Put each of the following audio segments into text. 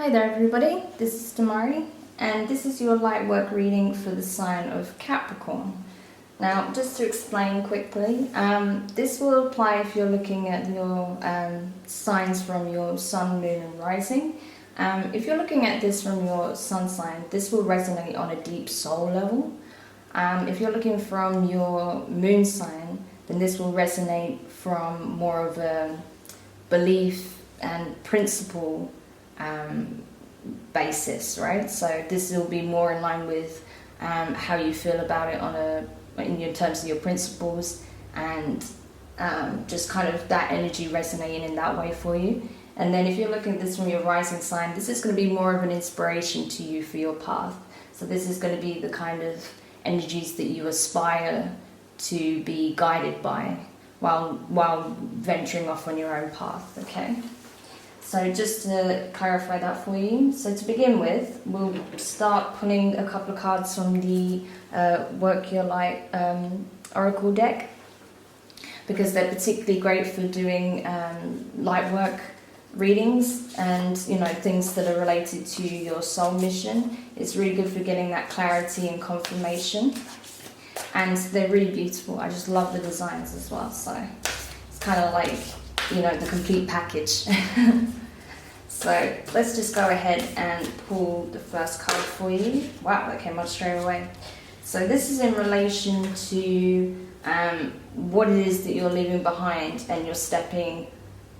Hi there everybody, this is Demari and this is your light work reading for the sign of Capricorn. Now just to explain quickly, this will apply if you're looking at your signs from your sun, moon and rising. If you're looking at this from your sun sign, this will resonate on a deep soul level. If you're looking from your moon sign, then this will resonate from more of a belief and principle basis, right? So this will be more in line with how you feel about it in terms of your principles, and just kind of that energy resonating in that way for you. And then if you're looking at this from your rising sign, this is going to be more of an inspiration to you for your path. So this is going to be the kind of energies that you aspire to be guided by while venturing off on your own path, okay? So just to clarify that for you, so to begin with, we'll start pulling a couple of cards from the Work Your Light Oracle deck, because they're particularly great for doing light work readings and, you know, things that are related to your soul mission. It's really good for getting that clarity and confirmation, and they're really beautiful. I just love the designs as well, so it's kind of like, you know, the complete package. So let's just go ahead and pull the first card for you. Wow, that came up straight away. So this is in relation to what it is that you're leaving behind and you're stepping,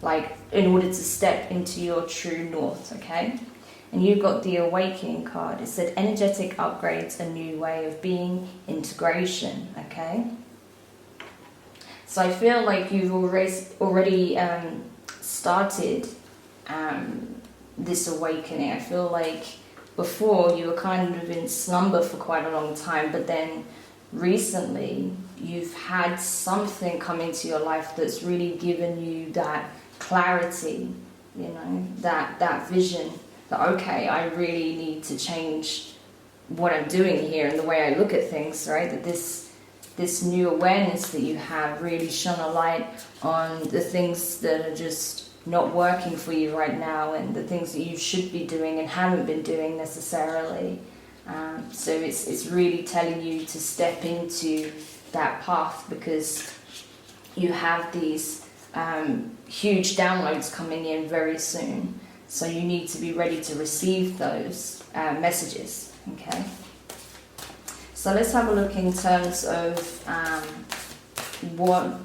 like, in order to step into your true north, okay? And you've got the Awakening card. It said energetic upgrades, a new way of being, integration, okay? So I feel like you've already started this awakening. I feel like before you were kind of in slumber for quite a long time, but then recently you've had something come into your life that's really given you that clarity, you know, that vision that, okay, I really need to change what I'm doing here and the way I look at things, right? That this new awareness that you have really shone a light on the things that are just not working for you right now, and the things that you should be doing and haven't been doing necessarily. So it's really telling you to step into that path, because you have these huge downloads coming in very soon. So you need to be ready to receive those messages, okay? So let's have a look in terms of what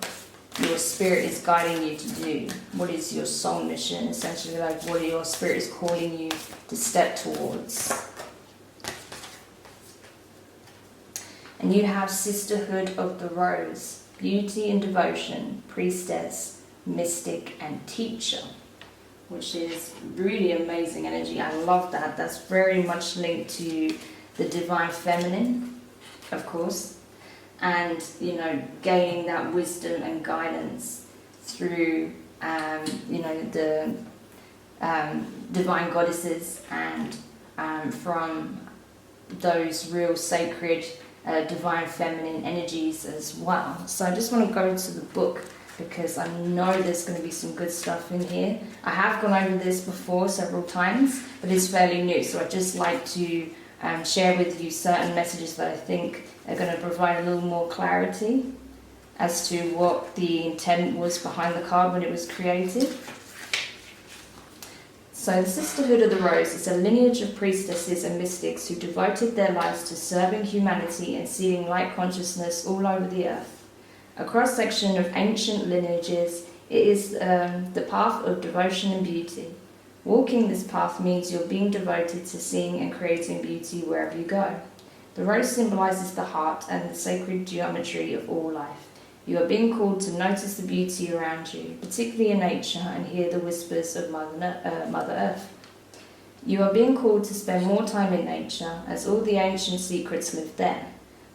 your spirit is guiding you to do. What is your soul mission? Essentially, like, what your spirit is calling you to step towards. And you have Sisterhood of the Rose, beauty and devotion, priestess, mystic and teacher, which is really amazing energy. I love that. That's very much linked to the divine feminine, of course. And, you know, gaining that wisdom and guidance through, you know, the divine goddesses and from those real sacred divine feminine energies as well. So I just want to go to the book, because I know there's going to be some good stuff in here. I have gone over this before several times, but it's fairly new, so I'd just like to share with you certain messages that I think are going to provide a little more clarity as to what the intent was behind the card when it was created. So the Sisterhood of the Rose is a lineage of priestesses and mystics who devoted their lives to serving humanity and seeding light consciousness all over the earth. A cross-section of ancient lineages, it is the path of devotion and beauty. Walking this path means you're being devoted to seeing and creating beauty wherever you go. The rose symbolizes the heart and the sacred geometry of all life. You are being called to notice the beauty around you, particularly in nature, and hear the whispers of Mother Earth. You are being called to spend more time in nature, as all the ancient secrets live there.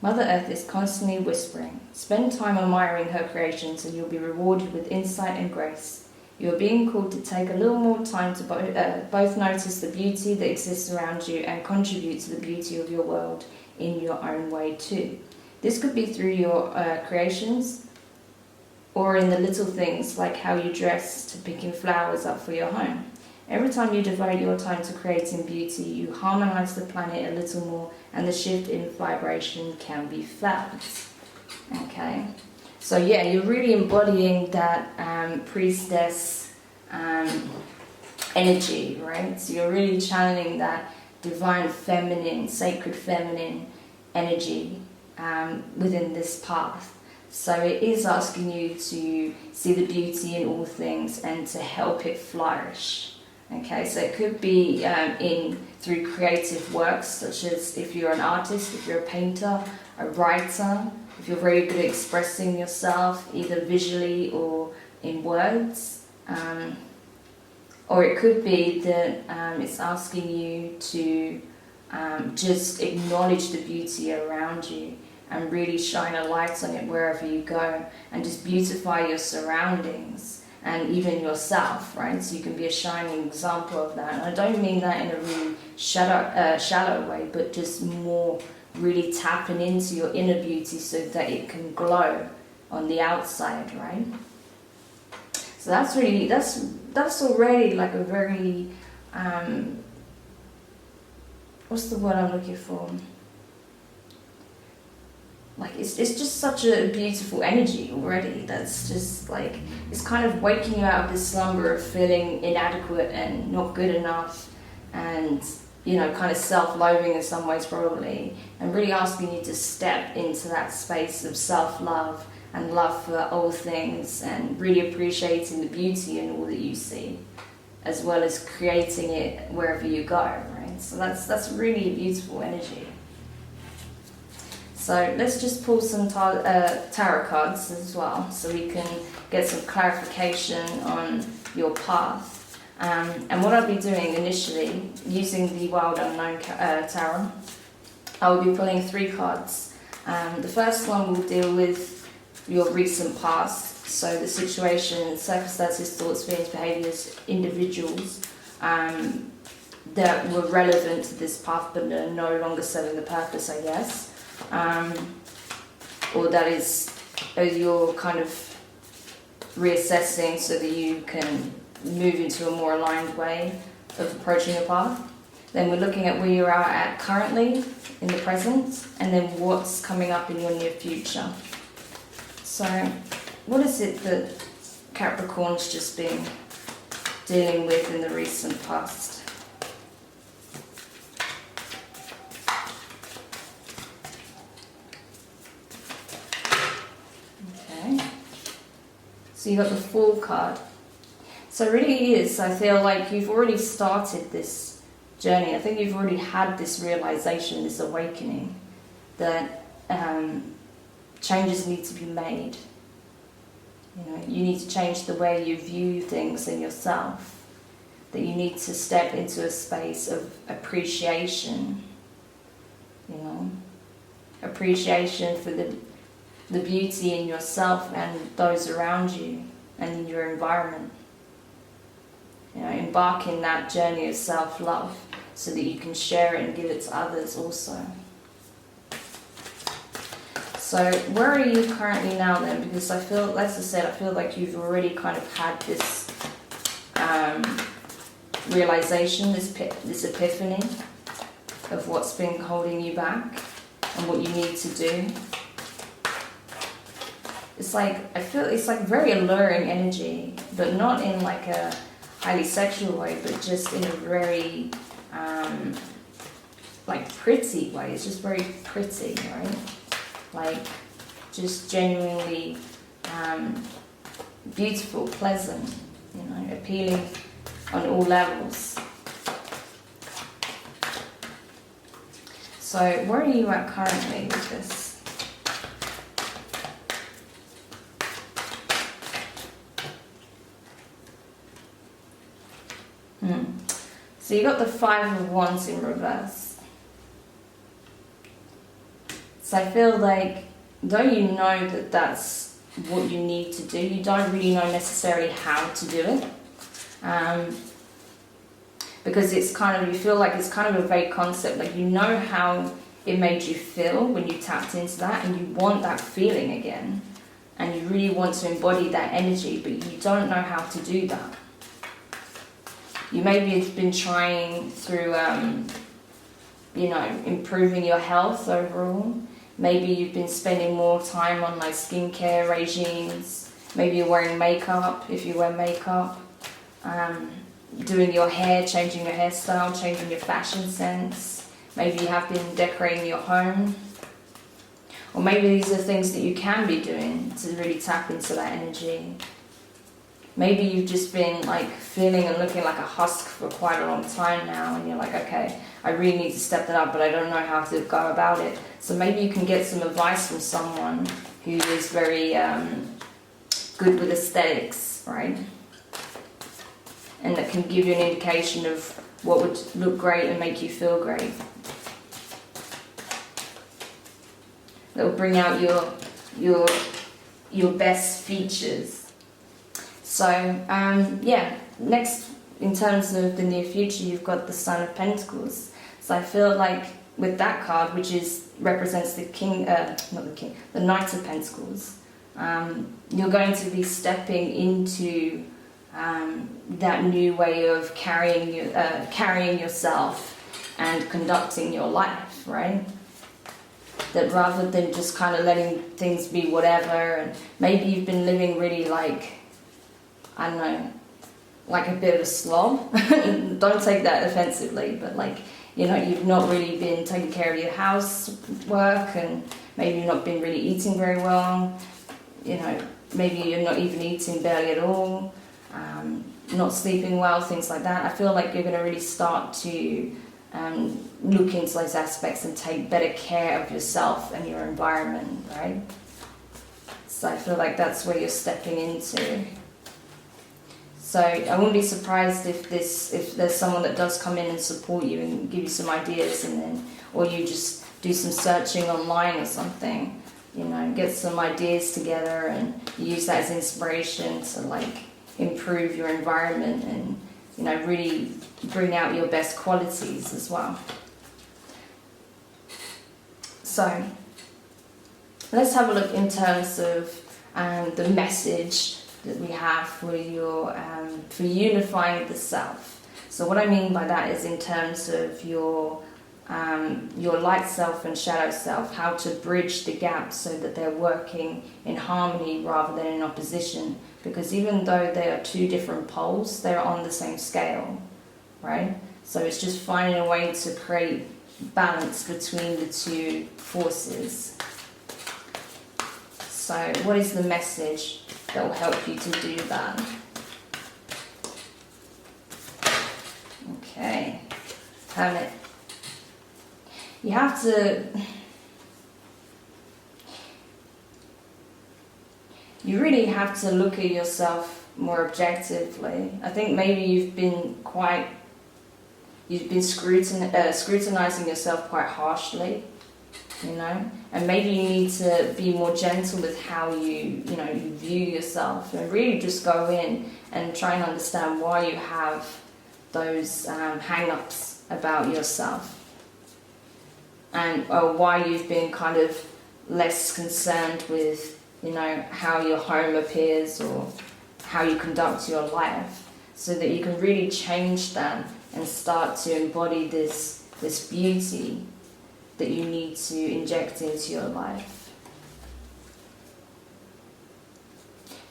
Mother Earth is constantly whispering. Spend time admiring her creations and you'll be rewarded with insight and grace. You are being called to take a little more time to both notice the beauty that exists around you and contribute to the beauty of your world in your own way too. This could be through your creations, or in the little things like how you dress, to picking flowers up for your home. Every time you devote your time to creating beauty, you harmonize the planet a little more, and the shift in vibration can be felt. Okay, so yeah, you're really embodying that priestess energy, right? So you're really channeling that divine feminine, sacred feminine energy within this path. So it is asking you to see the beauty in all things and to help it flourish. Okay, so it could be through creative works, such as if you're an artist, if you're a painter, a writer, if you're very good at expressing yourself, either visually or in words. Or it could be that it's asking you to just acknowledge the beauty around you and really shine a light on it wherever you go, and just beautify your surroundings and even yourself, right? So you can be a shining example of that. And I don't mean that in a really shallow way, but just more really tapping into your inner beauty so that it can glow on the outside, right? So that's really, that's already like a very, what's the word I'm looking for? Like, it's just such a beautiful energy already. That's just like, it's kind of waking you out of this slumber of feeling inadequate and not good enough, and, you know, kind of self-loathing in some ways probably, and really asking you to step into that space of self-love and love for all things, and really appreciating the beauty in all that you see, as well as creating it wherever you go, right? So that's really a beautiful energy. So let's just pull some tarot cards as well, so we can get some clarification on your path. And what I'll be doing initially, using the Wild Unknown Tarot, I will be pulling 3 cards. The first one will deal with your recent past, so the situation, circumstances, thoughts, feelings, behaviours, individuals that were relevant to this path but are no longer serving the purpose, I guess. Or that is you're kind of reassessing so that you can move into a more aligned way of approaching the path. Then we're looking at where you're at currently in the present, and then what's coming up in your near future. So what is it that Capricorn's just been dealing with in the recent past? Okay. So you got the Fool card. So it really is, I feel like you've already started this journey. I think you've already had this realization, this awakening, that changes need to be made. You know, you need to change the way you view things in yourself. That you need to step into a space of appreciation. You know, appreciation for the beauty in yourself and those around you and in your environment. You know, embark in that journey of self-love so that you can share it and give it to others also. So where are you currently now then? Because I feel, as I said, I feel like you've already kind of had this realization, this epiphany of what's been holding you back and what you need to do. It's like, I feel it's like very alluring energy, but not in like a highly sexual way, but just in a very like pretty way. It's just very pretty, right? Like just genuinely beautiful, pleasant, you know, appealing on all levels. So where are you at currently with this? So you got the 5 of Wands in reverse. So I feel like, though you know that that's what you need to do, you don't really know necessarily how to do it. Because it's kind of, you feel like it's kind of a vague concept. Like, you know how it made you feel when you tapped into that, and you want that feeling again. And you really want to embody that energy, but you don't know how to do that. You maybe have been trying through, you know, improving your health overall. Maybe you've been spending more time on like skincare regimes. Maybe you're wearing makeup if you wear makeup. Doing your hair, changing your hairstyle, changing your fashion sense. Maybe you have been decorating your home. Or maybe these are things that you can be doing to really tap into that energy. Maybe you've just been like feeling and looking like a husk for quite a long time now, and you're like, okay, I really need to step that up, but I don't know how to go about it. So maybe you can get some advice from someone who is very good with aesthetics, right? And that can give you an indication of what would look great and make you feel great. That will bring out your best features. So, yeah, next, in terms of the near future, you've got the Sun of Pentacles. So I feel like with that card, which represents the King, the Knight of Pentacles, you're going to be stepping into that new way of carrying yourself and conducting your life, right? That rather than just kind of letting things be whatever, and maybe you've been living really like, I don't know, like a bit of a slob. Don't take that offensively, but like, you know, you've not really been taking care of your housework, and maybe you've not been really eating very well. You know, maybe you're not even eating barely at all, not sleeping well, things like that. I feel like you're going to really start to look into those aspects and take better care of yourself and your environment, right? So I feel like that's where you're stepping into. So I wouldn't be surprised if there's someone that does come in and support you and give you some ideas, and then, or you just do some searching online or something, you know, get some ideas together and use that as inspiration to like improve your environment and, you know, really bring out your best qualities as well. So let's have a look in terms of the message that we have for your for unifying the self. So what I mean by that is in terms of your light self and shadow self, how to bridge the gap so that they're working in harmony rather than in opposition. Because even though they are two different poles, they're on the same scale, right? So it's just finding a way to create balance between the two forces. So what is the message that will help you to do that? Okay, Hermit. You have to, you really have to look at yourself more objectively. I think maybe you've been scrutinizing yourself quite harshly, you know, and maybe you need to be more gentle with how you view yourself, and really just go in and try and understand why you have those hang-ups about yourself, and why you've been kind of less concerned with, you know, how your home appears or how you conduct your life, so that you can really change that and start to embody this beauty that you need to inject into your life.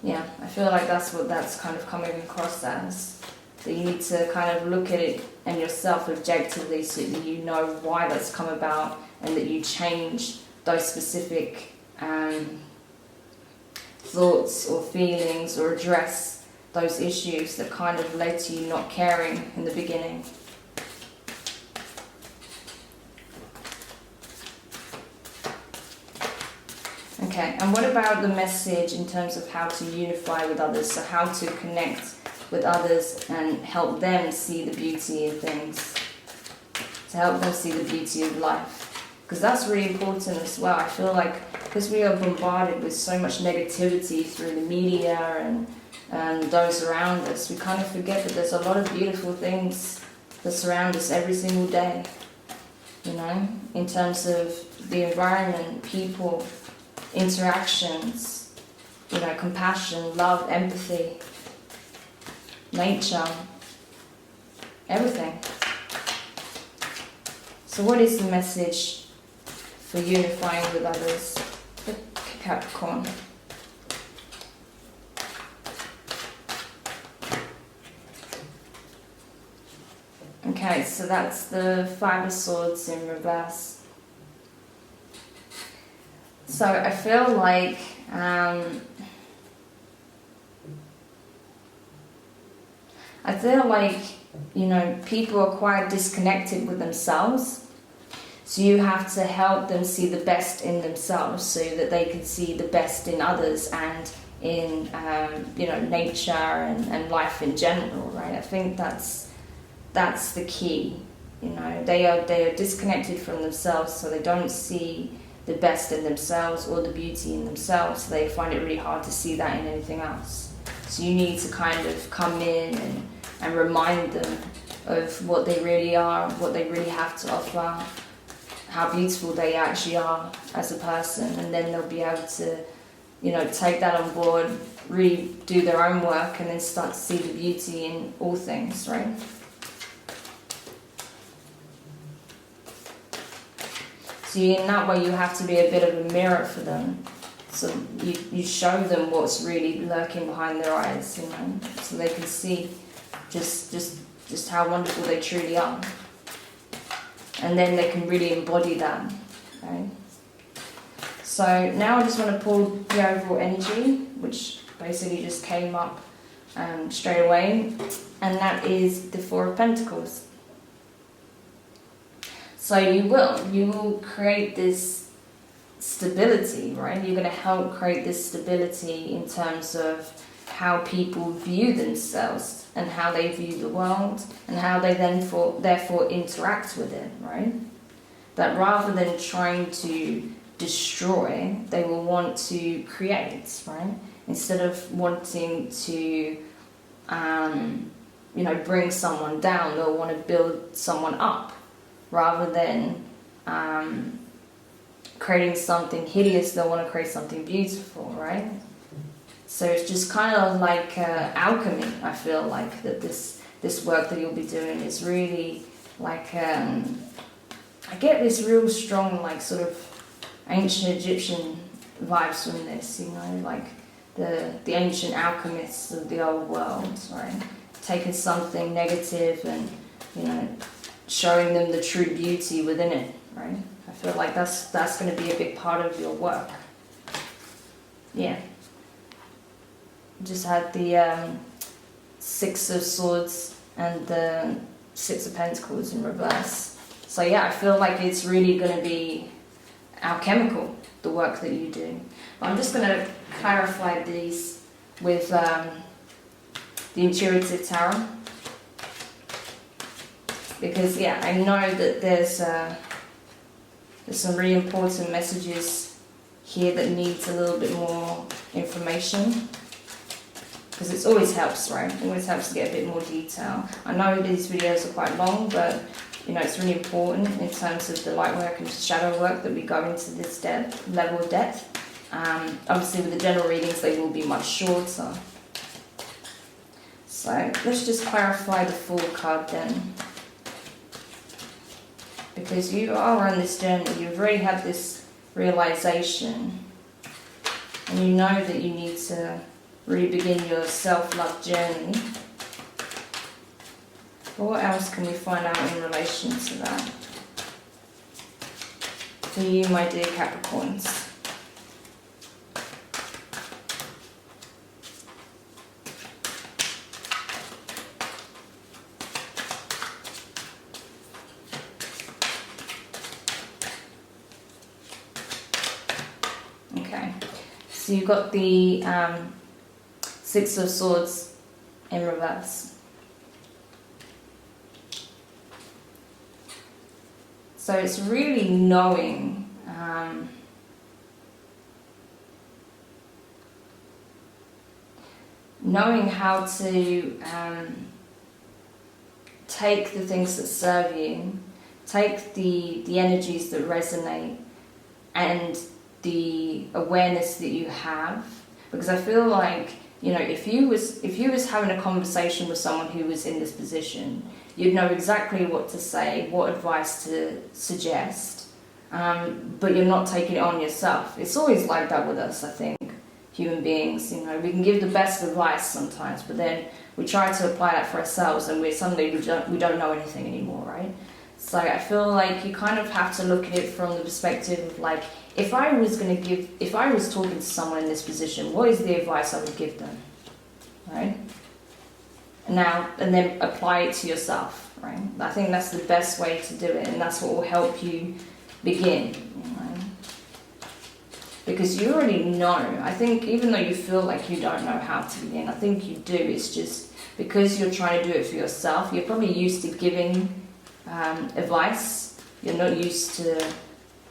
Yeah, I feel like that's what that's kind of coming across as. That you need to kind of look at it and yourself objectively, so that you know why that's come about, and that you change those specific thoughts or feelings, or address those issues that kind of led to you not caring in the beginning. Okay, and what about the message in terms of how to unify with others? So how to connect with others and help them see the beauty in things, to help them see the beauty of life, because that's really important as well. I feel like because we are bombarded with so much negativity through the media and those around us, we kind of forget that there's a lot of beautiful things that surround us every single day, you know, in terms of the environment, people, interactions, you know, compassion, love, empathy, nature. everything. So what is the message for unifying with others, the Capricorn? Okay, so that's the Five of Swords in reverse. So I feel like you know, people are quite disconnected with themselves. So you have to help them see the best in themselves so that they can see the best in others and in, you know, nature and life in general, right? I think that's the key. You know, they are disconnected from themselves, so they don't see the best in themselves or the beauty in themselves. So they find it really hard to see that in anything else. So you need to kind of come in and remind them of what they really are, what they really have to offer, how beautiful they actually are as a person, and then they'll be able to, you know, take that on board, really do their own work, and then start to see the beauty in all things, right? So in that way you have to be a bit of a mirror for them. So you show them what's really lurking behind their eyes, you know, so they can see just how wonderful they truly are. And then they can really embody that, right? So now I just want to pull the overall energy, which basically just came up straight away, and that is the Four of Pentacles. So you will create this stability, right? You're going to help create this stability in terms of how people view themselves and how they view the world and how they therefore interact with it, right? That rather than trying to destroy, they will want to create, right? Instead of wanting to, you know, bring someone down, they'll want to build someone up rather than creating something hideous. They'll want to create something beautiful, right? So it's just kind of like alchemy. I feel like that this work that you'll be doing is really like I get this real strong like sort of ancient Egyptian vibes from this, you know, like the ancient alchemists of the old world, right? Taking something negative and, you know, showing them the true beauty within it, right? I feel like that's going to be a big part of your work. Yeah. Just had the Six of Swords and the Six of Pentacles in reverse. So yeah, I feel like it's really going to be alchemical, the work that you do. But I'm just going to clarify these with the Intuitive Tarot. Because yeah, I know that there's some really important messages here that needs a little bit more information. Because it always helps, right? It always helps to get a bit more detail. I know these videos are quite long, but you know, it's really important in terms of the light work and shadow work that we go into this level of depth. Obviously with the general readings they will be much shorter. So let's just clarify the Fool card then. Because you are on this journey, you've already had this realization, and you know that you need to really begin your self-love journey. But what else can we find out in relation to that? For you, my dear Capricorns. Okay, so you've got the Six of Swords in reverse. So it's really knowing how to take the things that serve you, take the energies that resonate, and the awareness that you have, because I feel like You know, if you was having a conversation with someone who was in this position, you'd know exactly what to say, what advice to suggest, but you're not taking it on yourself. It's always like that with us, I think, human beings. You know, we can give the best advice sometimes, but then we try to apply that for ourselves, and we don't know anything anymore, right? So I feel like you kind of have to look at it from the perspective of like, if I was talking to someone in this position, what is the advice I would give them, right? And then apply it to yourself, right? I think that's the best way to do it, and that's what will help you begin, you know? Because you already know. I think even though you feel like you don't know how to begin, I think you do. It's just because you're trying to do it for yourself. You're probably used to giving advice. You're not used to,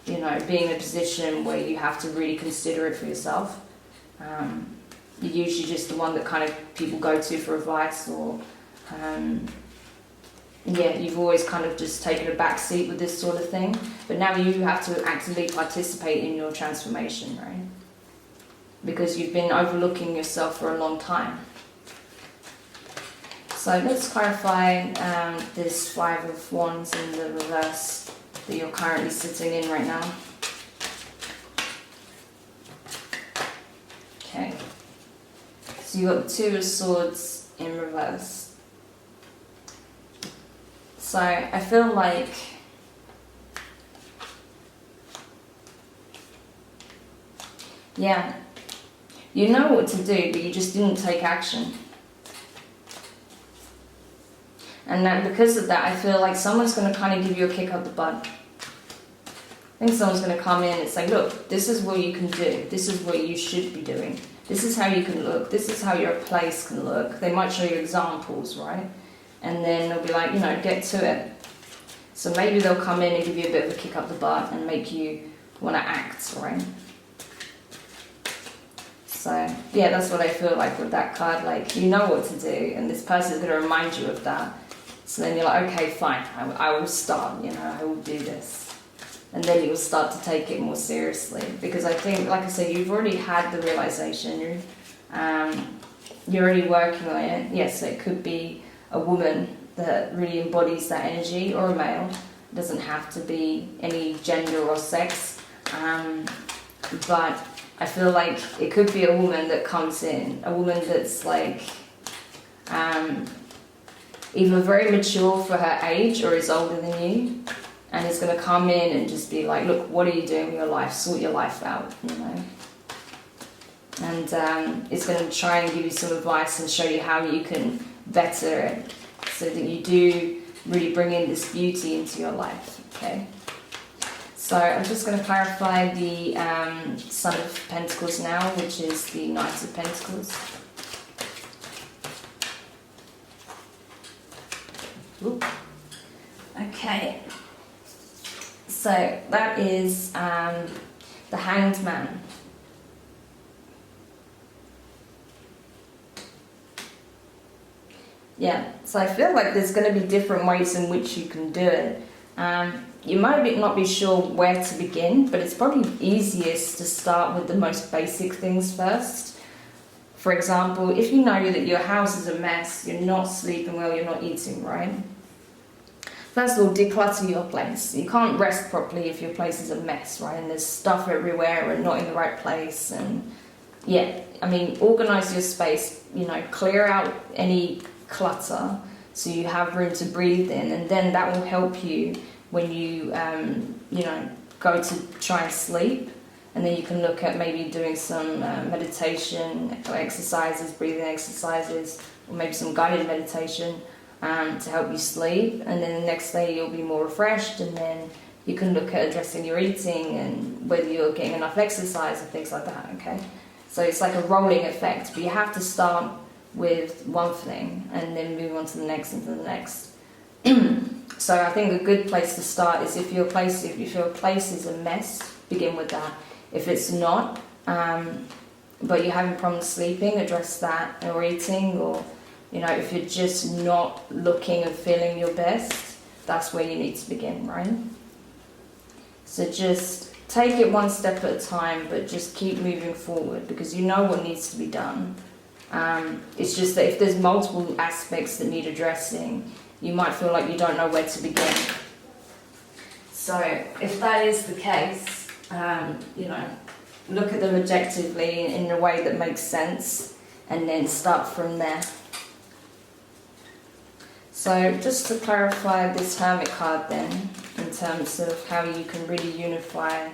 you know, being in a position where you have to really consider it for yourself. You're usually just the one that kind of people go to for advice, or you've always kind of just taken a back seat with this sort of thing. But now you have to actively participate in your transformation, right? Because you've been overlooking yourself for a long time. So let's clarify this Five of Wands in the reverse that you're currently sitting in right now. Okay. So you've got the Two of Swords in reverse. So I feel like you know what to do, but you just didn't take action. And then because of that, I feel like someone's going to kind of give you a kick up the butt. I think someone's going to come in and say, look, this is what you can do. This is what you should be doing. This is how you can look. This is how your place can look. They might show you examples, right? And then they'll be like, you know, get to it. So maybe they'll come in and give you a bit of a kick up the butt and make you want to act, right? So, yeah, that's what I feel like with that card. Like, you know what to do, and this person is going to remind you of that. So then you're like, okay, fine, I will start, you know, I will do this. And then you'll start to take it more seriously. Because I think, like I said, you've already had the realization. You're already working on it. Yes, it could be a woman that really embodies that energy, or a male. It doesn't have to be any gender or sex. But I feel like it could be a woman that comes in, a woman that's like either very mature for her age or is older than you, and is going to come in and just be like, look, what are you doing with your life? Sort your life out, you know. And it's going to try and give you some advice and show you how you can better it, so that you do really bring in this beauty into your life, okay? So I'm just going to clarify the Son of Pentacles now, which is the Knight of Pentacles. Ooh. Okay. So that is the Hanged Man. Yeah, so I feel like there's going to be different ways in which you can do it. You might not be sure where to begin, but it's probably easiest to start with the most basic things first. For example, if you know that your house is a mess, you're not sleeping well, you're not eating right. First of all, declutter your place. You can't rest properly if your place is a mess, right? And there's stuff everywhere and not in the right place. And yeah, I mean, organize your space, you know, clear out any clutter so you have room to breathe in, and then that will help you when you you know, go to try and sleep. And then you can look at maybe doing some meditation or exercises, breathing exercises, or maybe some guided meditation to help you sleep. And then the next day you'll be more refreshed, and then you can look at addressing your eating and whether you're getting enough exercise and things like that, okay? So it's like a rolling effect, but you have to start with one thing and then move on to the next and to the next. So I think a good place to start is if your place is a mess, begin with that. If it's not, but you're having problems sleeping, address that, or eating, or, you know, if you're just not looking and feeling your best, that's where you need to begin, right? So just take it one step at a time, but just keep moving forward, because you know what needs to be done. It's just that if there's multiple aspects that need addressing, you might feel like you don't know where to begin. So if that is the case, you know, look at them objectively in a way that makes sense, and then start from there. So just to clarify this Hermit card then, in terms of how you can really unify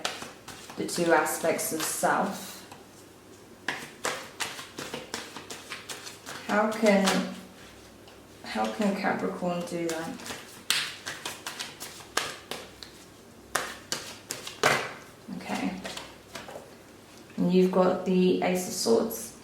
the two aspects of self. How can Capricorn do that? Okay. And you've got the Ace of Swords.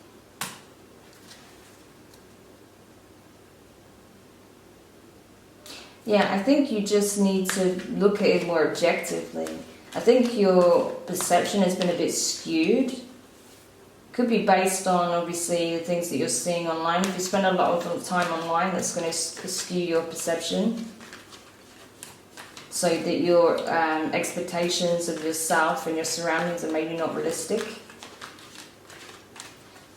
Yeah, I think you just need to look at it more objectively. I think your perception has been a bit skewed. Could be based on, obviously, the things that you're seeing online. If you spend a lot of time online, that's going to skew your perception. So that your expectations of yourself and your surroundings are maybe not realistic.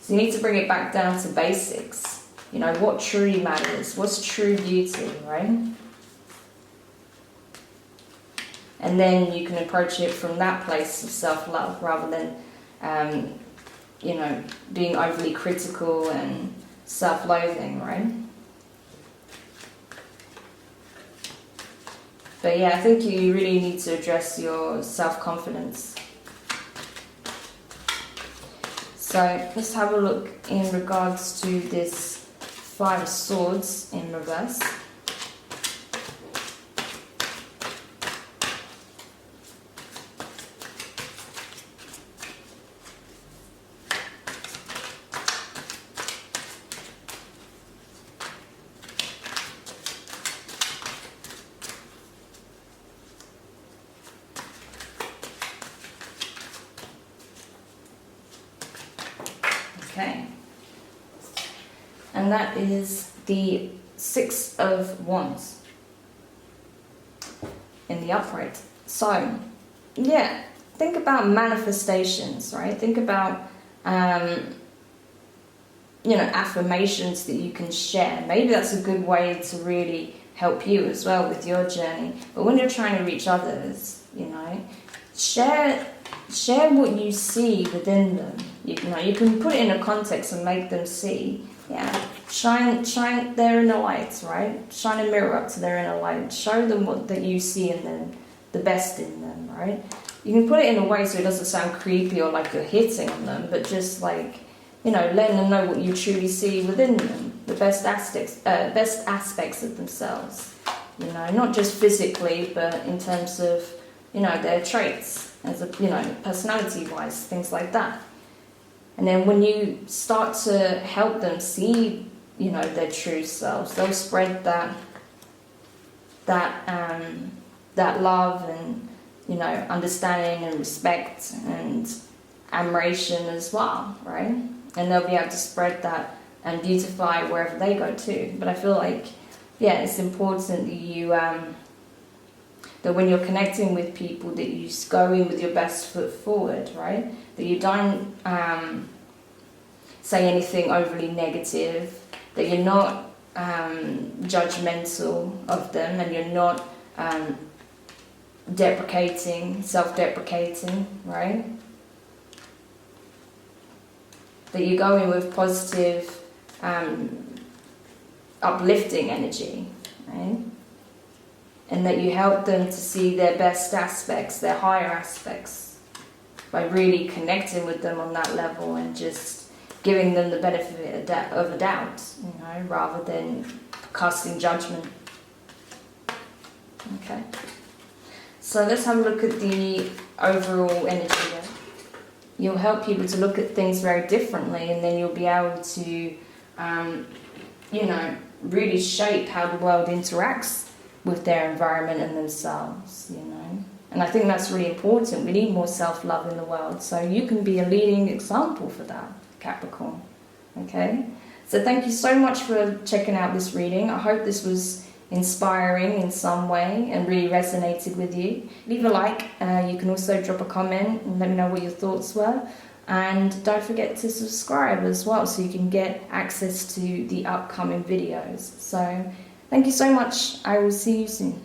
So you need to bring it back down to basics. You know, what truly matters, what's true beauty, right? And then you can approach it from that place of self-love rather than, you know, being overly critical and self-loathing, right? But yeah, I think you really need to address your self-confidence. So let's have a look in regards to this Five of Swords in reverse. Okay, and that is the Six of Wands in the upright. So, yeah, think about manifestations, right? Think about, you know, affirmations that you can share. Maybe that's a good way to really help you as well with your journey. But when you're trying to reach others, you know, share what you see within them. You know, you can put it in a context and make them see. Yeah, shine their inner lights, right? Shine a mirror up to their inner light. Show them what that you see in them, the best in them, right? You can put it in a way so it doesn't sound creepy or like you're hitting on them, but just like, you know, letting them know what you truly see within them, the best aspects of themselves. You know, not just physically, but in terms of, you know, their traits, as a, you know, personality-wise, things like that. And then when you start to help them see, you know, their true selves, they'll spread that love and, you know, understanding and respect and admiration as well, right? And they'll be able to spread that and beautify wherever they go too. But I feel like, yeah, it's important that you, that when you're connecting with people, that you go in with your best foot forward, right? That you don't say anything overly negative, that you're not judgmental of them, and you're not self-deprecating, right? That you go in with positive, uplifting energy, right? And that you help them to see their best aspects, their higher aspects, by really connecting with them on that level and just giving them the benefit of a doubt, you know, rather than casting judgment. Okay. So let's have a look at the overall energy there. You'll help people to look at things very differently, and then you'll be able to, you know, really shape how the world interacts with their environment and themselves, you know. And I think that's really important. We need more self-love in the world. So you can be a leading example for that, Capricorn. Okay? So thank you so much for checking out this reading. I hope this was inspiring in some way and really resonated with you. Leave a like. You can also drop a comment and let me know what your thoughts were. And don't forget to subscribe as well so you can get access to the upcoming videos. So thank you so much. I will see you soon.